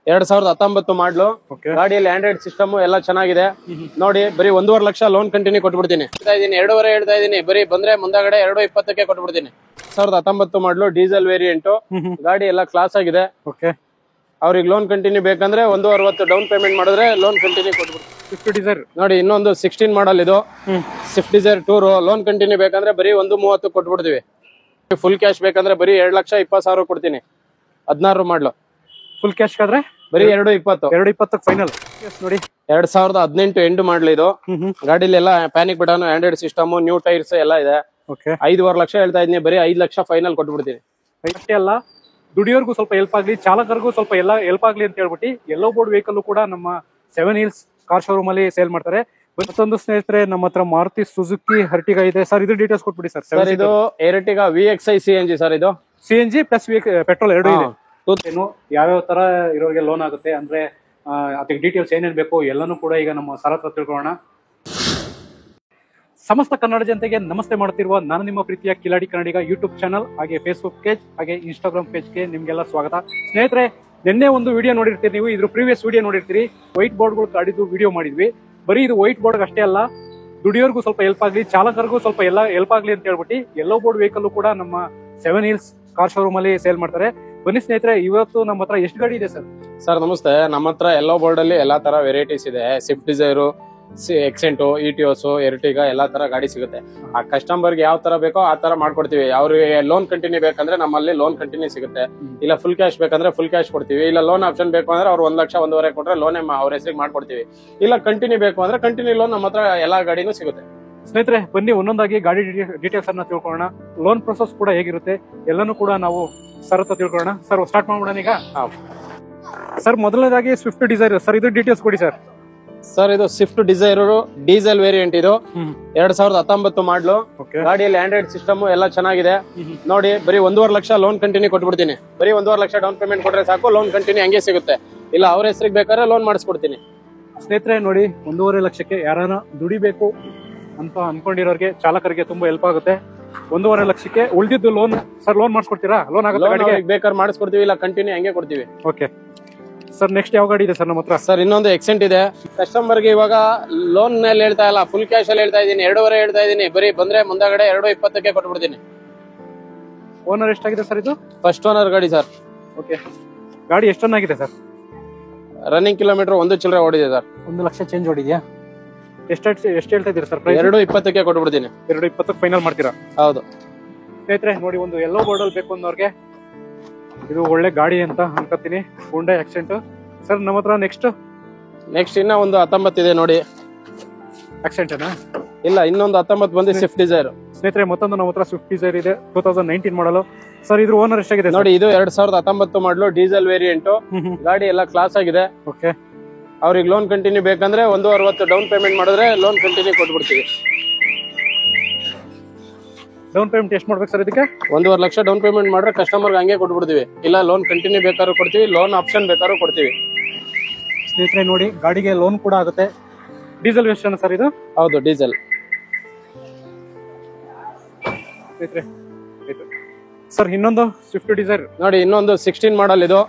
2019 ಮಾಡ್ಲು. ಗಾಡಿಯಲ್ಲಿ Android system ಎಲ್ಲ ಚೆನ್ನಾಗಿದೆ ನೋಡಿ. ಬರೀ 1.5 ಲಕ್ಷ ಲೋನ್ ಕಂಟಿನ್ಯೂ ಕೊಟ್ಬಿಡ್ತೀನಿ. 2.5 ಹೇಳ್ತಾ ಇದೀನಿ. ಬರೀ ಬಂದ್ರೆ ಮುಂದಾಗಡೆ 2.20ಕ್ಕೆ ಕೊಟ್ಬಿಡ್ತೀನಿ. 2019 ಮಾಡ್ಲು ಡೀಸೆಲ್ ವೇರಿಯಂಟ್. ಗಾಡಿ ಎಲ್ಲ ಕ್ಲಾಸ್ ಆಗಿದೆ. ಅವ್ರಿಗೆ ಲೋನ್ ಕಂಟಿನ್ಯೂ ಬೇಕಂದ್ರೆ 1.60 ಡೌನ್ ಪೇಮೆಂಟ್ ಮಾಡಿದ್ರೆ ಲೋನ್ ಕಂಟಿನ್ಯೂ ಕೊಟ್ಬಿಡ್ತೀನಿ. ಸ್ವಿಫ್ಟ್ ಡಿಸೈರ್ ನೋಡಿ, ಇನ್ನೊಂದು 16 ಮಾಡಲ್ ಇದು. Swift Dzire tour. Loan continue ಬೇಕಂದ್ರೆ ಬರೀ 1.30 ಕೊಟ್ಬಿಡ್ತೀವಿ. ಫುಲ್ ಕ್ಯಾಶ್ ಬೇಕಂದ್ರೆ ಬರೀ 2,20,000 ಕೊಡ್ತೀನಿ. 16 ಮಾಡ್ಲು. ಫುಲ್ ಕ್ಯಾಶ್ ಆದ್ರೆ ಬರೀ 2.20. 2.20 ಫೈನಲ್ ನೋಡಿ. 2018 ಎಂಡ್ ಮಾಡ್ಲಿ ಇದು. ಗಾಡಿಲಿ ಎಲ್ಲ panic button, Android system, new tyres ಎಲ್ಲ ಇದೆ. 5.5 ಲಕ್ಷ ಹೇಳ್ತಾ ಇದೀನಿ. ಬರೀ 5 ಲಕ್ಷ ಫೈನಲ್ ಕೊಟ್ಬಿಡ್ತೀನಿ. ಅಷ್ಟೇ ಅಲ್ಲ, ದುಡಿಯೋರ್ಗೂ ಸ್ವಲ್ಪ ಹೆಲ್ಪ್ ಆಗ್ಲಿ, ಚಾಲಕರಿಗೂ ಸ್ವಲ್ಪ ಎಲ್ಲ ಹೆಲ್ಪ್ ಆಗ್ಲಿ ಅಂತ ಹೇಳ್ಬಿಟ್ಟು ಯೆಲ್ಲೋ ಬೋರ್ಡ್ ವೆಹಿಕಲ್ ಕೂಡ ನಮ್ಮ 7 Hills ಕಾರ್ ಶೋರೂಮ್ ಅಲ್ಲಿ ಸೇಲ್ ಮಾಡ್ತಾರೆ. ಮತ್ತೊಂದು ಸ್ನೇಹಿತರೆ, ನಮ್ಮ ಹತ್ರ ಮಾರುತಿ ಸುಜುಕಿ ಹರ್ಟಿಗಾ ಇದೆ ಸರ್. ಇದ್ರ ಡೀಟೇಲ್ಸ್ ಕೊಟ್ಬಿಡಿ ಸರ್. ಸರ್, ಇದು ಎರ್ಟಿಗಾ VXi CNG ಸರ್. ಇದು CNG ಪ್ಲಸ್ ಪೆಟ್ರೋಲ್ ಎರಡು ಇದೆ. ಏನು ಯಾವ್ಯಾವ ತರ ಇರೋರಿಗೆ ಲೋನ್ ಆಗುತ್ತೆ ಅಂದ್ರೆ ಅದಕ್ಕೆ ಡೀಟೇಲ್ಸ್ ಏನೇನ್ ಬೇಕು ಎಲ್ಲಾನು ಕೂಡ ಈಗ ನಮ್ಮ ಸರ್ ಹತ್ರ ತಿಳ್ಕೊಳ್ಳೋಣ. ಸಮಸ್ತ ಕನ್ನಡ ಜನತೆಗೆ ನಮಸ್ತೆ ಮಾಡ್ತಿರುವ ನಾನು ನಿಮ್ಮ ಪ್ರೀತಿಯ ಕಿಲಾಡಿ ಕನ್ನಡಿಗ ಯೂಟ್ಯೂಬ್ ಚಾನಲ್, ಹಾಗೆ ಫೇಸ್ಬುಕ್ ಪೇಜ್, ಹಾಗೆ ಇನ್ಸ್ಟಾಗ್ರಾಮ್ ಪೇಜ್ಗೆ ನಿಮ್ಗೆಲ್ಲ ಸ್ವಾಗತ. ಸ್ನೇಹಿತರೆ, ನಿನ್ನೆ ಒಂದು ವಿಡಿಯೋ ನೋಡಿರ್ತೀರಿ ನೀವು. ಇದ್ರ ಪ್ರೀವಿಯಸ್ ವಿಡಿಯೋ ನೋಡಿರ್ತೀರಿ. ವೈಟ್ ಬೋರ್ಡ್ಗಳು ಕಾಡಿದ್ದು ವಿಡಿಯೋ ಮಾಡಿದ್ವಿ. ಬರೀ ಇದು ವೈಟ್ ಬೋರ್ಡ್ ಅಷ್ಟೇ ಅಲ್ಲ, ದುಡಿಯೋರ್ಗೂ ಸ್ವಲ್ಪ ಹೆಲ್ಪ್ ಆಗ್ಲಿ, ಚಾಲಕರಿಗೂ ಸ್ವಲ್ಪ ಎಲ್ಲ ಹೆಲ್ಪ್ ಆಗ್ಲಿ ಅಂತ ಹೇಳ್ಬಿಟ್ಟು ಯೆಲ್ಲೋ ಬೋರ್ಡ್ ವೆಹಿಕಲ್ ಕೂಡ ನಮ್ಮ 7 Hills ಕಾರ್ ಶೋರೂಮ್ ಅಲ್ಲಿ ಸೇಲ್ ಮಾಡ್ತಾರೆ. ಬನ್ನಿ ಸ್ನೇಹಿತರೆ, ಇವತ್ತು ನಮ್ಮ ಹತ್ರ ಎಷ್ಟು ಗಾಡಿ ಇದೆ ಸರ್? ಸರ್ ನಮಸ್ತೆ. ನಮ್ಮ ಹತ್ರ ಯೆಲ್ಲೋ ಬೋರ್ಡ್ ಅಲ್ಲಿ ಎಲ್ಲಾ ತರ ವೆರೈಟೀಸ್ ಇದೆ. Swift Dzire, Accent, Etios, Ertiga ಎಲ್ಲಾ ತರ ಗಾಡಿ ಸಿಗುತ್ತೆ. ಆ ಕಸ್ಟಮರ್ಗೆ ಯಾವ ತರ ಬೇಕೋ ಆ ತರ ಮಾಡ್ಕೊಡ್ತೀವಿ. ಅವ್ರಿಗೆ ಲೋನ್ ಕಂಟಿನ್ಯೂ ಬೇಕಂದ್ರೆ ನಮ್ಮಲ್ಲಿ ಲೋನ್ ಕಂಟಿನ್ಯೂ ಸಿಗುತ್ತೆ. ಇಲ್ಲ ಫುಲ್ ಕ್ಯಾಶ್ ಬೇಕಂದ್ರೆ ಫುಲ್ ಕ್ಯಾಶ್ ಕೊಡ್ತೀವಿ. ಇಲ್ಲ ಲೋನ್ ಆಪ್ಷನ್ ಬೇಕು ಅಂದ್ರೆ ಅವ್ರು 1 ಲಕ್ಷ 1.5 ಕೊಟ್ರೆ ಲೋನ್ ಅವ್ರ ಹೆಸರಿಗೆ ಮಾಡ್ಕೊಡ್ತೀವಿ. ಇಲ್ಲ ಕಂಟಿನ್ಯೂ ಬೇಕು ಅಂದ್ರೆ ಕಂಟಿನ್ಯೂ ಲೋನ್ ನಮ್ಮ ಹತ್ರ ಎಲ್ಲಾ ಗಾಡಿನೂ ಸಿಗುತ್ತೆ. ಸ್ನೇಹಿತರೆ, ಬನ್ನಿ ಒಂದೊಂದಾಗಿ ಗಾಡಿ ಡೀಟೇಲ್ಸ್ ಅನ್ನ ತಿಳ್ಕೊಳ್ಳೋಣ. ಲೋನ್ ಪ್ರೊಸೆಸ್ ಕೂಡ ಹೇಗಿರುತ್ತೆ ಎಲ್ಲಾನು ಕೂಡ ನಾವು ಸರ್ ಹತ್ರ ತಿಳ್ಕೊಳ್ಳೋಣ. ಸರ್, ಸ್ಟಾರ್ಟ್ ಮಾಡ್ಬಿಡೋಣ ಈಗ. ಸರ್, ಮೊದಲನೇದಾಗಿ ಸ್ವಿಫ್ಟ್ ಡಿಸೈರ್ ಸರ್, ಇದು ಡೀಟೇಲ್ಸ್ ಕೊಡಿ ಸರ್. ಸರ್, ಇದು ಸ್ವಿಫ್ಟ್ ಡಿಸೈರ್ ಡೀಸೆಲ್ ವೇರಿಯಂಟ್. ಇದು 2019 ಮಾಡ್ಲು. ಗಾಡಿಯಲ್ಲಿ ಆಂಡ್ರಾಯ್ಡ್ ಸಿಸ್ಟಮ್ ಎಲ್ಲ ಚೆನ್ನಾಗಿದೆ ನೋಡಿ. ಬರೀ 1.5 ಲಕ್ಷ ಲೋನ್ ಕಂಟಿನ್ಯೂ ಕೊಟ್ಬಿಡ್ತೀನಿ. ಬರೀ 1.5 ಲಕ್ಷ ಡೌನ್ ಪೇಮೆಂಟ್ ಕೊಟ್ರೆ ಸಾಕು, ಲೋನ್ ಕಂಟಿನ್ಯೂ ಹಂಗೆ ಸಿಗುತ್ತೆ. ಇಲ್ಲ ಅವ್ರ ಹೆಸರಿಗೆ ಬೇಕಾದ್ರೆ ಲೋನ್ ಮಾಡಿಸ್ಕೊಡ್ತೀನಿ. ಸ್ನೇಹಿತರೆ ನೋಡಿ, 1.5 ಲಕ್ಷಕ್ಕೆ ಯಾರನ್ನ ದುಡಿಬೇಕು ಅಂತ ಅನ್ಕೊಂಡಿರೋರಿಗೆ, ಚಾಲಕರಿಗೆ ತುಂಬಾ ಹೆಲ್ಪ್ ಆಗುತ್ತೆ. 1.5 ಲಕ್ಷಕ್ಕೆ ಉಳಿದಿದ್ದು ಲೋನ್ ಸರ್, ಲೋನ್ ಮಾಡಿಸ್ಕೊಡ್ತೀರಾ? ಲೋನ್ ಆಗುತ್ತೆ, ಬೇಕಾದ್ರೆ ಮಾಡಿಸ್ಕೊಡ್ತೀವಿ. ಇಲ್ಲ ಕಂಟಿನ್ಯೂ ಹಂಗೆ ಕೊಡ್ತೀವಿ. ಓಕೆ ಸರ್, ನೆಕ್ಸ್ಟ್ ಯಾವ ಗಾಡಿ ಇದೆ ಸರ್ ನಮ್ಮ ಹತ್ರ? ಸರ್, ಇನ್ನೊಂದು ಎಕ್ಸೆಂಟ್ ಇದೆ. ಕಸ್ಟಮರ್ಗೆ ಇವಾಗ ಲೋನ್ ನಲ್ಲಿ ಹೇಳ್ತಾ ಇಲ್ಲ, ಫುಲ್ ಕ್ಯಾಶ್ ಅಲ್ಲಿ ಹೇಳ್ತಾ ಇದೀನಿ. 2.5 ಹೇಳ್ತಾ ಇದೀನಿ. ಬರೀ ಬಂದ್ರೆ ಮುಂದಾಗಡೆ 2.20ಕ್ಕೆ ಕೊಟ್ಬಿಡ್ತೀನಿ. ಓನರ್ ಎಷ್ಟಾಗಿದೆ ಸರ್ ಇದು? ಫಸ್ಟ್ ಓನರ್ ಗಾಡಿ ಸರ್. ಓಕೆ, ಗಾಡಿ ಎಷ್ಟು ಚೆನ್ನಾಗಿದೆ ಸರ್? ರನ್ನಿಂಗ್ ಕಿಲೋಮೀಟರ್ 1 ಚಿಲ್ಲರೆ ಓಡಿದೆ ಸರ್. 1 ಲಕ್ಷ ಚೇಂಜ್ ಓಡಿದ್ಯಾ? ಎಷ್ಟು ಹೇಳ್ತಾ ಇದೀರಾ ಸರ್? 2.20ಕ್ಕೆ ಕೊಟ್ಬಿಡ್ತೀನಿ. 2.20 ಫೈನಲ್ ಮಾಡ್ತೀರಾ? ಹೌದು. ಸ್ನೇಹಿತರೆ ನೋಡಿ, ಒಂದು ಯೆಲ್ಲೋ ಬೋರ್ಡ್ ಅಲ್ಲಿ ಬೇಕು ಅನ್ನೋರ್ಗೆ ಇದು ಒಳ್ಳೆ ಗಾಡಿ ಅಂತ ಅನ್ಕೋತೀನಿ. ಹೋಂಡಾ ಆಕ್ಸೆಂಟ್ ಸರ್ ನಮ್ಮ ಹತ್ರ. ನೆಕ್ಸ್ಟ್ ಇನ್ನ ಒಂದು 19 ಇದೆ ನೋಡಿ. ಆಕ್ಸೆಂಟ್ ಇಲ್ಲ, ಇನ್ನೊಂದು 19 ಬಂದು ಸ್ವಿಫ್ಟ್ ಡಿಸೈರ್. ಸ್ನೇಹಿತರೆ, ಮತ್ತೊಂದು ನಮ್ಮ ಹತ್ರ ಸ್ವಿಫ್ಟ್ ಡಿಸೈರ್ ಇದೆ, 2019 ಮಾಡಲು. ಸರ್, ಇದ್ರ ಓನರ್ ಎಷ್ಟಾಗಿದೆ ನೋಡಿ? ಇದು 2019 ಮಾಡಲು ಡೀಸೆಲ್ ವೇರಿಯಂಟ್. ಗಾಡಿ ಎಲ್ಲ ಕ್ಲಾಸ್ ಆಗಿದೆ. ಓಕೆ, ಅವ್ರಿಗೆ ಲೋನ್ ಕಂಟಿನ್ಯೂ ಬೇಕಂದ್ರೆ 1.60 ಡೌನ್ ಪೇಮೆಂಟ್ ಮಾಡಿದ್ರೆ ಲೋನ್ ಕಂಟಿನ್ಯೂ ಕೊಟ್ಬಿಡ್ತೀವಿ. ಡೌನ್ ಪೇಮೆಂಟ್ ಎಷ್ಟು ಮಾಡ್ಬೇಕು ಸರ್ ಇದಕ್ಕೆ? 1.5 ಲಕ್ಷ ಡೌನ್ ಪೇಮೆಂಟ್ ಮಾಡಿದ್ರೆ ಕಸ್ಟಮರ್ಗೆ ಹಂಗೆ ಕೊಟ್ಬಿಡ್ತೀವಿ. ಇಲ್ಲ ಲೋನ್ ಕಂಟಿನ್ಯೂ ಬೇಕಾದ್ರೂ ಕೊಡ್ತೀವಿ, ಲೋನ್ ಆಪ್ಷನ್ ಬೇಕಾದ್ರೂ ಕೊಡ್ತೀವಿ. ಸ್ನೇಹಿತರೆ ನೋಡಿ, ಗಾಡಿಗೆ ಲೋನ್ ಕೂಡ ಆಗುತ್ತೆ. ಡೀಸೆಲ್ ವೆರ್ಷನ್ ಸರ್ ಇದು? ಹೌದು, ಡೀಸೆಲ್. ಸ್ನೇಹಿತರೆ ಸರ್, ಇನ್ನೊಂದು ಸ್ವಿಫ್ಟ್ ಡಿಸೈರ್ ನೋಡಿ. ಇನ್ನೊಂದು 16 ಮಾಡಲ್ ಇದು.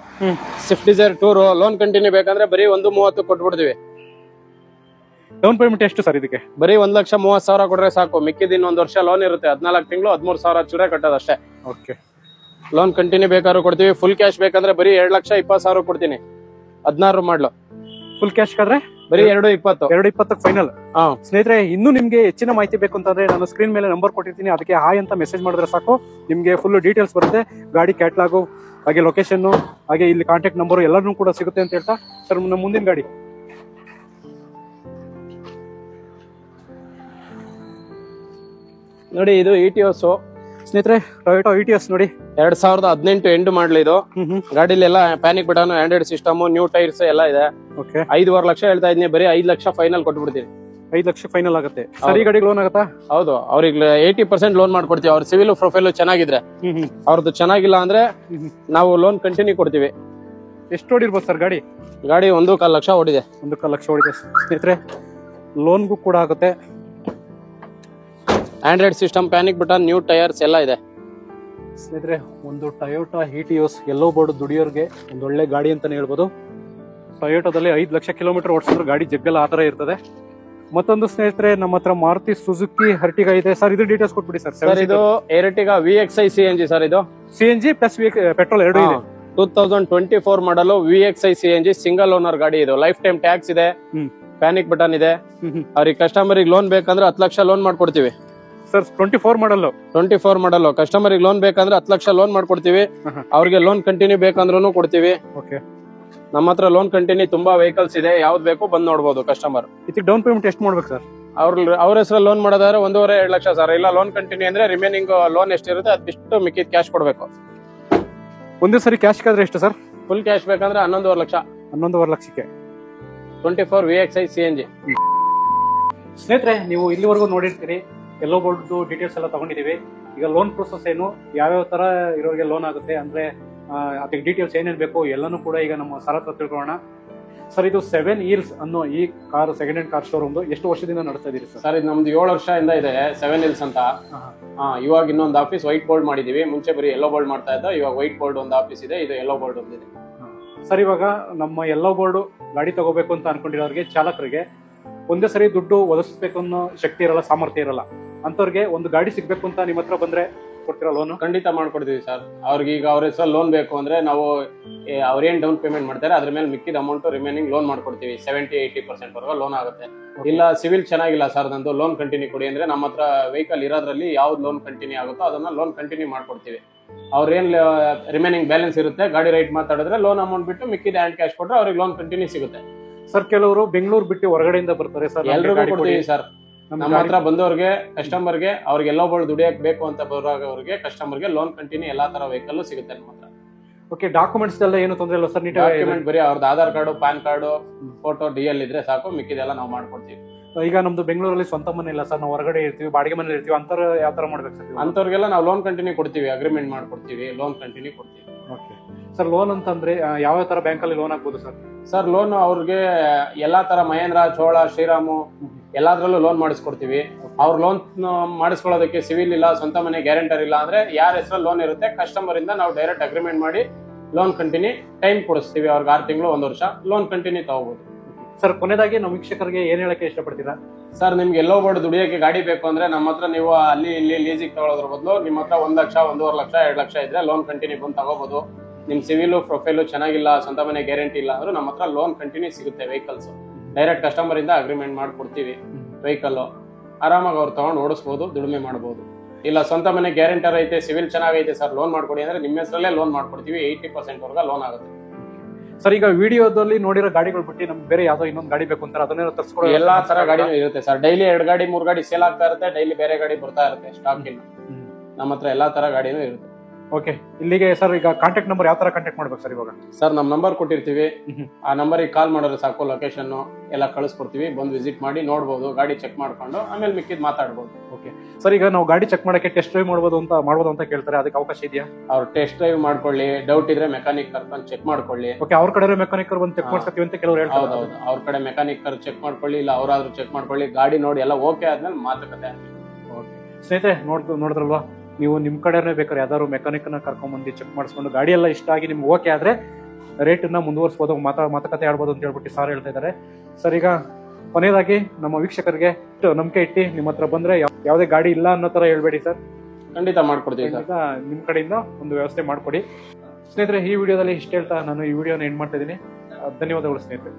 Swift Dzire tour. Loan continue ಬೇಕಂದ್ರೆ ಬರೀ 1.30 ಕೊಟ್ಬಿಡ್ತೀವಿ. ಡೌನ್ ಪೇಮೆಂಟ್ ಎಷ್ಟು ಸರ್ ಇದಕ್ಕೆ? ಬರೀ 1,30,000 ಕೊಟ್ರೆ ಸಾಕು. ಮಿಕ್ಕಿದ ಇನ್ನೊಂದು ವರ್ಷ ಲೋನ್ ಇರುತ್ತೆ. 14 ತಿಂಗಳು 13,000 ಚೂರೆ ಕಟ್ಟೋದಷ್ಟೇ. ಓಕೆ, ಲೋನ್ ಕಂಟಿನ್ಯೂ ಬೇಕಾದ್ರೂ ಕೊಡ್ತೀವಿ. ಫುಲ್ ಕ್ಯಾಶ್ ಬೇಕಂದ್ರೆ ಬರೀ 2,20,000 ಕೊಡ್ತೀನಿ. 16 ಮಾಡ್ಲು. ಫುಲ್ ಕ್ಯಾಶ್ ಆದ್ರೆ ಬರೀ 2.20. 2.20 ಫೈನಲ್. ಸ್ನೇಹಿತರೆ, ಇನ್ನೂ ನಿಮ್ಗೆ ಹೆಚ್ಚಿನ ಮಾಹಿತಿ ಬೇಕು ಅಂತಂದ್ರೆ ನಾನು ಸ್ಕ್ರೀನ್ ಮೇಲೆ ನಂಬರ್ ಕೊಟ್ಟಿರ್ತೀನಿ. ಅದಕ್ಕೆ ಹಾಯ್ ಅಂತ ಮೆಸೇಜ್ ಮಾಡಿದ್ರೆ ಸಾಕು, ನಿಮ್ಗೆ ಫುಲ್ ಡೀಟೇಲ್ಸ್ ಬರುತ್ತೆ. ಗಾಡಿ ಕ್ಯಾಟ್ಲಾಗು, ಹಾಗೆ ಲೊಕೇಶನ್, ಹಾಗೆ ಇಲ್ಲಿ ಕಾಂಟ್ಯಾಕ್ಟ್ ನಂಬರ್ ಎಲ್ಲಾನು ಕೂಡ ಸಿಗುತ್ತೆ ಅಂತ ಹೇಳ್ತಾ ಸರ್, ನಮ್ಮ ಮುಂದಿನ ಗಾಡಿ ನೋಡಿ. ಇದು ಇಟಿಯೋಸ್. ಸ್ನೇಹಿತರೆ, ಟೊಯೋಟಾ ಇಟಿಯೋಸ್ ನೋಡಿ. 2018 ಎಂಡ್ ಮಾಡ್ಲಿ ಇದು. ಗಾಡಿಲಿ ಎಲ್ಲ panic button, Android system, new tyres ಎಲ್ಲ ಇದೆ. ಓಕೆ, 5.5 ಲಕ್ಷ ಹೇಳ್ತಾ ಇದೀನಿ. ಬರೀ 5 ಲಕ್ಷ ಫೈನಲ್ ಕೊಟ್ಬಿಡ್ತೀನಿ. 5 ಲಕ್ಷ ಫೈನಲ್ ಆಗುತ್ತೆ. ಸರಿ, ಗಾಡಿಗೆ ಲೋನ್ ಆಗುತ್ತಾ? ಹೌದು, ಅವ್ರಿಗೆ 80% ಲೋನ್ ಮಾಡ್ಕೊಡ್ತೀವಿ. ಅವ್ರ ಸಿವಿಲ್ ಪ್ರೊಫೈಲ್ ಚೆನ್ನಾಗಿದ್ರೆ. ಅವ್ರದ್ದು ಚೆನ್ನಾಗಿಲ್ಲ ಅಂದ್ರೆ ನಾವು ಲೋನ್ ಕಂಟಿನ್ಯೂ ಕೊಡ್ತೀವಿ. ಎಷ್ಟು ಓಡಿರ್ಬೋದು ಸರ್ ಗಾಡಿ? 1.25 ಲಕ್ಷ ಓಡಿದೆ. 1.25 ಲಕ್ಷ ಓಡಿದೆ. ಸ್ನೇಹಿತರೆ, ಲೋನ್ಗೂ ಕೂಡ ಆಗುತ್ತೆ. Android system, panic button, new tyres ಎಲ್ಲ ಇದೆ. ಸ್ನೇಹಿತರೆ, ಒಂದು ಟೊಯೋಟಾ ಇಟಿಯೋಸ್ ಯೆಲ್ಲೋ ಬೋರ್ಡ್ ದುಡಿಯೋರ್ಗೆ ಒಂದು ಒಳ್ಳೆ ಗಾಡಿ ಅಂತಾನೆ ಹೇಳ್ಬೋದು. ಟೊಯೋಟೋದಲ್ಲಿ 5 ಲಕ್ಷ ಕಿಲೋಮೀಟರ್ ಓಡಿಸಿದ್ರು ಗಾಡಿ ಜಗ್ಗಲ್ಲ ಆ ತರ ಇರ್ತದೆ. ಮತ್ತೊಂದು ಸ್ನೇಹಿತರೆ ನಮ್ಮ ಹತ್ರ ಮಾರುತಿ ಸುಜುಕಿ ಹರ್ಟಿಗಾ ಇದೆ ಸರ್. ಇದು ಡೀಟೇಲ್ಸ್ ಕೊಟ್ಬಿಡಿ ಸರ್. ಸರ್ ಇದು ಎರ್ಟಿಗಾ VXi CNG ಸರ್. ಇದು CNG ಪ್ಲಸ್ ಪೆಟ್ರೋಲ್ ಎರಡು ಇದೆ. 2024 ಮಾಡಲು VXi CNG ಸಿಂಗಲ್ ಓನರ್ ಗಾಡಿ. ಇದು ಲೈಫ್ ಟೈಮ್ ಟ್ಯಾಕ್ಸ್ ಇದೆ, ಪ್ಯಾನಿಕ್ ಬಟನ್ ಇದೆ. ಅವ್ರಿಗೆ ಕಸ್ಟಮರ್ ಲೋನ್ ಬೇಕಂದ್ರೆ 10 ಲಕ್ಷ ಲೋನ್ ಮಾಡ್ಕೊಡ್ತೀವಿ ಸರ್. 24 ಮಾಡಲ್ ಕಸ್ಟಮರ್ ಲೋನ್ ಬೇಕಂದ್ರೆ 10 ಲಕ್ಷ ಲೋನ್ ಮಾಡ್ಕೊಡ್ತೀವಿ. ಅವ್ರಿಗೆ ಲೋನ್ ಕಂಟಿನ್ಯೂ ಬೇಕಂದ್ರೂ ಕೊಡ್ತೀವಿ. ನಮ್ಮ ಹತ್ರ ಲೋನ್ ಕಂಟಿನ್ಯೂ ತುಂಬಾ ವೆಹಿಕಲ್ಸ್ ಇದೆ, ಯಾವ್ದು ಬೇಕು ಬಂದ್ ನೋಡಬಹುದು ಕಸ್ಟಮರ್. ಇದಕ್ಕೆ ಡೌನ್ ಪೇಮೆಂಟ್ ಎಷ್ಟು ಮಾಡ್ಬೇಕು ಸರ್? ಅವ್ರ ಹೆಸರು ಲೋನ್ ಮಾಡೋದಾದ್ರೆ 1.5-2 ಲಕ್ಷ ಸರ್. ಇಲ್ಲ ಲೋನ್ ಕಂಟಿನ್ಯೂ ಅಂದ್ರೆ ರಿಮೈನಿಂಗ್ ಲೋನ್ ಎಷ್ಟಿರುತ್ತೆ ಅದಿಷ್ಟು ಮಿಕ್ಕಿದ್ ಕ್ಯಾಶ್ ಕೊಡ್ಬೇಕು. ಒಂದೇ ಸರಿ ಕ್ಯಾಶ್ ಆದ್ರೆ ಎಷ್ಟು ಸರ್? ಫುಲ್ ಕ್ಯಾಶ್ ಬೇಕಂದ್ರೆ 11.5 ಲಕ್ಷ. 11.5 ಲಕ್ಷಕ್ಕೆ 24 VXi CNG. ಸ್ನೇಹಿತರೆ, ನೀವು ಇಲ್ಲಿವರೆಗೂ ನೋಡಿರ್ತೀರಿ, ಎಲ್ಲೋ ಬೋರ್ಡ್ ಡೀಟೇಲ್ಸ್ ಎಲ್ಲ ತಗೊಂಡಿದೀವಿ. ಈಗ ಲೋನ್ ಪ್ರೊಸೆಸ್ ಏನು, ಯಾವ್ಯಾವ ತರ ಇರೋರಿಗೆ ಲೋನ್ ಆಗುತ್ತೆ ಅಂದ್ರೆ ಅದಕ್ಕೆ ಡೀಟೇಲ್ಸ್ ಏನೇನ್ ಬೇಕು ಎಲ್ಲಾನು ಕೂಡ ಈಗ ನಮ್ಮ ಸರ್ ಹತ್ರ ತಿಳ್ಕೊಳ್ಳೋಣ. ಸರ್, ಇದು 7 Hills ಅನ್ನೋ ಈ car second hand car showroom ಎಷ್ಟು ವರ್ಷದಿಂದ ನಡೆಸ್ತಾ ಇದೀರಿ ಸರ್? ಸರ್, ಇದು ನಮ್ದು 7 ವರ್ಷದಿಂದ ಇದೆ 7 Hills ಅಂತ. ಇವಾಗ ಇನ್ನೊಂದು ಆಫೀಸ್ ವೈಟ್ ಬೋರ್ಡ್ ಮಾಡಿದೀವಿ. ಮುಂಚೆ ಬರೀ ಯೆಲ್ಲೋ ಬೋರ್ಡ್ ಮಾಡ್ತಾ ಇದ್ದ, ಇವಾಗ ವೈಟ್ ಬೋರ್ಡ್ ಒಂದು ಆಫೀಸ್ ಇದೆ, ಇದು ಯೆಲ್ಲೋ ಬೋರ್ಡ್ ಒಂದಿದೆ. ಸರ್, ಇವಾಗ ನಮ್ಮ ಯೆಲ್ಲೋ ಬೋರ್ಡ್ ಗಾಡಿ ತಗೋಬೇಕು ಅಂತ ಅನ್ಕೊಂಡಿರೋರಿಗೆ, ಚಾಲಕರಿಗೆ ಒಂದೇ ಸರಿ ದುಡ್ಡು ಒದಗಿಸ್ಬೇಕು ಅನ್ನೋ ಶಕ್ತಿ ಇರಲ್ಲ, ಸಾಮರ್ಥ್ಯ ಇರಲ್ಲ. ಅಂತವ್ರಿಗೆ ಒಂದು ಗಾಡಿ ಸಿಗ್ಬೇಕು ಅಂತ ನಿಮ್ಮ ಹತ್ರ ಬಂದ್ರೆ ಕೊಡ್ತೀರಾ ಲೋನ್? ಖಂಡಿತ ಮಾಡ್ಕೊಡ್ತೀವಿ ಸರ್. ಅವ್ರಿಗೆ ಈಗ ಅವ್ರ ಹೆಸರು ಲೋನ್ ಬೇಕು ಅಂದ್ರೆ ನಾವು ಅವ್ರೇನ್ ಡೌನ್ ಪೇಮೆಂಟ್ ಮಾಡ್ತಾರೆ ಅದ್ರ ಮೇಲೆ ಮಿಕ್ಕಿದ ಅಮೌಂಟ್ ರಿಮೈನಿಂಗ್ ಲೋನ್ ಮಾಡ್ಕೊಡ್ತೀವಿ. 70-80% ವರೆಗೂ ಲೋನ್ ಆಗುತ್ತೆ. ಇಲ್ಲ ಸಿವಿಲ್ ಚೆನ್ನಾಗಿಲ್ಲ ಸರ್ ನಂದು, ಲೋನ್ ಕಂಟಿನ್ಯೂ ಕೊಡಿ ಅಂದ್ರೆ ನಮ್ಮ ಹತ್ರ ವೆಹಿಕಲ್ ಇರೋದ್ರಲ್ಲಿ ಯಾವ್ದು ಲೋನ್ ಕಂಟಿನ್ಯೂ ಆಗುತ್ತೋ ಅದನ್ನ ಲೋನ್ ಕಂಟಿನ್ಯೂ ಮಾಡ್ಕೊಡ್ತೀವಿ. ಅವ್ರೇನ್ ರಿಮೈನಿಂಗ್ ಬ್ಯಾಲೆನ್ಸ್ ಇರುತ್ತೆ ಗಾಡಿ ರೈಟ್ ಮಾತಾಡಿದ್ರೆ ಲೋನ್ ಅಮೌಂಟ್ ಬಿಟ್ಟು ಮಿಕ್ಕಿದ ಹ್ಯಾಂಡ್ ಕ್ಯಾಶ್ ಕೊಟ್ರೆ ಅವ್ರಿಗೆ ಲೋನ್ ಕಂಟಿನ್ಯೂ ಸಿಗುತ್ತೆ. ಸರ್, ಕೆಲವರು ಬೆಂಗಳೂರು ಬಿಟ್ಟು ಹೊರಗಡೆಯಿಂದ ಬರ್ತಾರೆ ಸರ್. ಎಲ್ರಿಗೂ ಕೊಡ್ತೀವಿ ಸರ್. ನಮ್ಮ ಹತ್ರ ಬಂದವ್ರಿಗೆ ಕಸ್ಟಮರ್ಗೆ ಅವ್ರಿಗೆ ಎಲ್ಲೋ ಬೋರ್ಡ್ ದುಡಿಯಕ್ ಬೇಕು ಅಂತ ಬರೋರಿಗೆ ಕಸ್ಟಮರ್ಗೆ ಲೋನ್ ಕಂಟಿನ್ಯೂ ಎಲ್ಲಾ ತರ ವೆಹಿಕಲ್ ಸಿಗುತ್ತೆ ನಮ್ಮ ಹತ್ರ. ಓಕೆ, ಡಾಕ್ಯುಮೆಂಟ್ಸ್ ಎಲ್ಲ ಏನು ತೊಂದರೆ ಇಲ್ಲ ಸರ್? ಡಾಕ್ಯುಮೆಂಟ್ ಬರೀ ಅವ್ರದ್ದು Aadhaar card, PAN card, photo, DL ಇದ್ರೆ ಸಾಕು, ಮಿಕ್ಕಿದೆಲ್ಲ ನಾವು ಮಾಡ್ಕೊಡ್ತೀವಿ. ಈಗ ನಮ್ದು ಬೆಂಗಳೂರಲ್ಲಿ ಸ್ವಂತ ಮನೆ ಇಲ್ಲ ಸರ್, ನಾವು ಹೊರಗಡೆ ಇರ್ತೀವಿ, ಬಾಡಿಗೆ ಮನೇಲಿ ಇರ್ತೀವಿ, ಅಂತರ ಯಾವ ತರ ಮಾಡ್ಬೇಕು ಸರ್? ಅಂತವ್ರಿಗೆಲ್ಲ ನಾವು ಲೋನ್ ಕಂಟಿನ್ಯೂ ಕೊಡ್ತೀವಿ, ಅಗ್ರಿಮೆಂಟ್ ಮಾಡ್ಕೊಡ್ತೀವಿ, ಲೋನ್ ಕಂಟಿನ್ಯೂ ಕೊಡ್ತೀವಿ. ಓಕೆ ಸರ್, ಲೋನ್ ಅಂತಂದ್ರೆ ಯಾವ ತರ ಬ್ಯಾಂಕ್ ಅಲ್ಲಿ ಲೋನ್ ಆಗ್ಬೋದು ಸರ್? ಸರ್, ಲೋನ್ ಅವ್ರಿಗೆ ಎಲ್ಲಾ ತರ ಮಹೇಂದ್ರ, ಚೋಳ, ಶ್ರೀರಾಮು ಎಲ್ಲಾದ್ರಲ್ಲೂ ಲೋನ್ ಮಾಡಿಸ್ಕೊಡ್ತೀವಿ. ಅವ್ರ ಲೋನ್ ಮಾಡಿಸ್ಕೊಳ್ಳೋದಕ್ಕೆ ಸಿವಿಲ್ ಇಲ್ಲ, ಸ್ವಂತ ಮನೆ ಗ್ಯಾರಂಟರ್ ಇಲ್ಲ ಅಂದ್ರೆ ಯಾರ ಹೆಸರಲ್ಲಿ ಲೋನ್ ಇರುತ್ತೆ ಕಸ್ಟಮರ್ ಇಂದ ನಾವು ಡೈರೆಕ್ಟ್ ಅಗ್ರಿಮೆಂಟ್ ಮಾಡಿ ಲೋನ್ ಕಂಟಿನ್ಯೂ ಟೈಮ್ ಕೊಡಿಸ್ತೀವಿ. ಅವ್ರಿಗೆ 6 ತಿಂಗಳು 1 ವರ್ಷ ಲೋನ್ ಕಂಟಿನ್ಯೂ ತಗೋಬಹುದು. ಸರ್, ಕೊನೆದಾಗಿ ನಮ್ಮ ವೀಕ್ಷಕರಿಗೆ ಏನ್ ಹೇಳಕ್ಕೆ ಇಷ್ಟಪಡ್ತೀರಾ? ಸರ್, ನಿಮ್ಗೆ ಎಲ್ಲೋ ಬೋರ್ಡ್ ದುಡಿಯೋಕೆ ಗಾಡಿ ಬೇಕು ಅಂದ್ರೆ ನಮ್ಮ ಹತ್ರ ನೀವು ಅಲ್ಲಿ ಇಲ್ಲಿ ಲೀಸಿಗೆ ತಗೊಳ್ಳೋದ್ರ ಬದಲು ನಿಮ್ಮ ಹತ್ರ 1 ಲಕ್ಷ, 1.5 ಲಕ್ಷ, 2 ಲಕ್ಷ ಇದ್ರೆ ಲೋನ್ ಕಂಟಿನ್ಯೂ ಬಂದು ತಗೋಬಹುದು. ನಿಮ್ ಸಿವಿಲ್ ಪ್ರೊಫೈಲು ಚೆನ್ನಾಗಿಲ್ಲ, ಸ್ವಂತ ಮನೆ ಗ್ಯಾರಂಟಿ ಇಲ್ಲ ಅಂದ್ರೆ ನಮ್ಮ ಹತ್ರ ಲೋನ್ ಕಂಟಿನ್ಯೂ ಸಿಗುತ್ತೆ. ವೆಹಿಕಲ್ಸ್ ಡೈರೆಕ್ಟ್ ಕಸ್ಟಮರ್ ಇಂದ ಅಗ್ರಿಮೆಂಟ್ ಮಾಡ್ಕೊಡ್ತೀವಿ. ವೆಹಿಕಲ್ ಆರಾಮಾಗಿ ಅವ್ರು ತಗೊಂಡು ಓಡಿಸಬಹುದು, ದುಡಿಮೆ ಮಾಡಬಹುದು. ಇಲ್ಲ ಸ್ವಂತ ಮನೆ ಗ್ಯಾರಂಟರ್ ಐತೆ, ಸಿವಿಲ್ ಚೆನ್ನಾಗೈತೆ ಸರ್ ಲೋನ್ ಮಾಡ್ಕೊಡಿ ಅಂದ್ರೆ ನಿಮ್ಮ ಹೆಸರಲ್ಲೇ ಲೋನ್ ಮಾಡ್ಕೊಡ್ತೀವಿ. 80% ವರ್ಗ ಲೋನ್ ಆಗುತ್ತೆ. ಸರ್, ಈಗ ವಿಡಿಯೋದಲ್ಲಿ ನೋಡಿರೋ ಗಾಡಿಗಳು ಬಿಟ್ಟು ನಮ್ಗೆ ಬೇರೆ ಯಾವ್ದೋ ಇನ್ನೊಂದು ಗಾಡಿ ಬೇಕು ಅಂತಾರೆ, ಅದನ್ನೇ ತರಿಸ್ಕೊಳ್ಳೋ ಎಲ್ಲಾ ತರ ಗಾಡಿನೂ ಇರುತ್ತೆ ಸರ್. ಡೈಲಿ 2 ಗಾಡಿ 3 ಗಾಡಿ ಸೇಲ್ ಆಗ್ತಾ ಇರುತ್ತೆ, ಡೈಲಿ ಬೇರೆ ಗಾಡಿ ಬರ್ತಾ ಇರುತ್ತೆ ಸ್ಟಾಕ್ ಇಲ್ಲ. ನಮ್ಮ ಹತ್ರ ಎಲ್ಲಾ ತರ ಗಾಡಿನೂ ಇರುತ್ತೆ. ಓಕೆ, ಇಲ್ಲಿಗೆ ಸರ್ ಈಗ ಕಾಂಟ್ಯಾಕ್ಟ್ ನಂಬರ್ ಯಾವ ತರ ಕಾಂಟ್ಯಾಕ್ಟ್ ಮಾಡ್ಬೇಕು ಸರ್? ಇವಾಗ ಸರ್ ನಮ್ ನಂಬರ್ ಕೊಟ್ಟಿರ್ತೀವಿ, ಆ ನಂಬರಿಗೆ ಕಾಲ್ ಮಾಡಿದ್ರೆ ಸಾಕು, ಲೊಕೇಶನ್ ಎಲ್ಲ ಕಳಿಸ್ಕೊಡ್ತೀವಿ. ಬಂದು ವಿಸಿಟ್ ಮಾಡಿ ನೋಡ್ಬೋದು, ಗಾಡಿ ಚೆಕ್ ಮಾಡ್ಕೊಂಡು ಆಮೇಲೆ ಮಿಕ್ಕಿದ್ ಮಾತಾಡ್ಬೋದು. ಓಕೆ ಸರ್, ಈಗ ನಾವು ಗಾಡಿ ಚೆಕ್ ಮಾಡಕ್ಕೆ ಟೆಸ್ಟ್ ಡ್ರೈವ್ ಮಾಡ್ಬೋದು ಅಂತ ಕೇಳ್ತಾರೆ, ಅದಕ್ಕೆ ಅವಕಾಶ ಇದೆಯಾ? ಅವ್ರು ಟೆಸ್ಟ್ ಡ್ರೈವ್ ಮಾಡ್ಕೊಳ್ಳಿ, ಡೌಟ್ ಇದ್ರೆ ಮೆಕ್ಯಾನಿಕ್ ಕರ್ಕೊಂಡು ಚೆಕ್ ಮಾಡ್ಕೊಳ್ಳಿ. ಓಕೆ, ಅವ್ರ ಕಡೆ ಮೆಕ್ಯಾನಿಕ್ ಬಂದು ಚೆಕ್ ಮಾಡ್ಸ್ಕೊತೀವಿ ಅಂತ ಕೆಲವರು ಹೇಳ್ತಾರೆ. ಹೌದೌದು, ಅವ್ರ ಕಡೆ ಮೆಕ್ಯಾನಿಕ್ ಚೆಕ್ ಮಾಡ್ಕೊಳ್ಳಿ, ಇಲ್ಲ ಅವರಾದ್ರೂ ಚೆಕ್ ಮಾಡ್ಕೊಳ್ಳಿ. ಗಾಡಿ ನೋಡಿ ಎಲ್ಲ ಓಕೆ ಆದ್ಮೇಲೆ ಮಾತುಕತೆ. ಸ್ನೇಹಿತರೆ, ನೋಡಿದ್ರಲ್ವಾ, ನೀವು ನಿಮ್ ಕಡೆನೇ ಬೇಕಾದ್ರೆ ಯಾವ್ದಾದ್ರು ಮೆಕ್ಯಾನಿಕ್ ನ ಕರ್ಕೊಂಡ್ಬಂದು ಚೆಕ್ ಮಾಡಿಸ್ಕೊಂಡು ಗಾಡಿ ಎಲ್ಲ ಇಷ್ಟ ಆಗಿ ನಿಮ್ಗೆ ಓಕೆ ಆದ್ರೆ ರೇಟ್ ನ ಮುಂದುವರಿಸಬಹುದು, ಮಾತುಕತೆ ಆಡ್ಬೋದು ಅಂತ ಹೇಳ್ಬಿಟ್ಟು ಸಾರ್ ಹೇಳ್ತಾ ಇದ್ದಾರೆ. ಸರ್, ಈಗ ಕೊನೆಯದಾಗಿ ನಮ್ಮ ವೀಕ್ಷಕರಿಗೆ ನಂಬಿಕೆ ಇಟ್ಟು ನಿಮ್ಮ ಹತ್ರ ಬಂದ್ರೆ ಯಾವುದೇ ಗಾಡಿ ಇಲ್ಲ ಅನ್ನೋ ತರ ಹೇಳ್ಬೇಡಿ ಸರ್. ಖಂಡಿತ ಮಾಡ್ಕೊಡ್ತೀವಿ ಸರ್. ನಿಮ್ ಕಡೆಯಿಂದ ಒಂದು ವ್ಯವಸ್ಥೆ ಮಾಡ್ಕೊಡಿ. ಸ್ನೇಹಿತರೆ, ಈ ವಿಡಿಯೋದಲ್ಲಿ ಇಷ್ಟ ಹೇಳ್ತಾ ನಾನು ಈ ವಿಡಿಯೋನ ಎಂಡ್ ಮಾಡ್ತಾ ಇದ್ದೀನಿ. ಧನ್ಯವಾದಗಳು ಸ್ನೇಹಿತರೆ.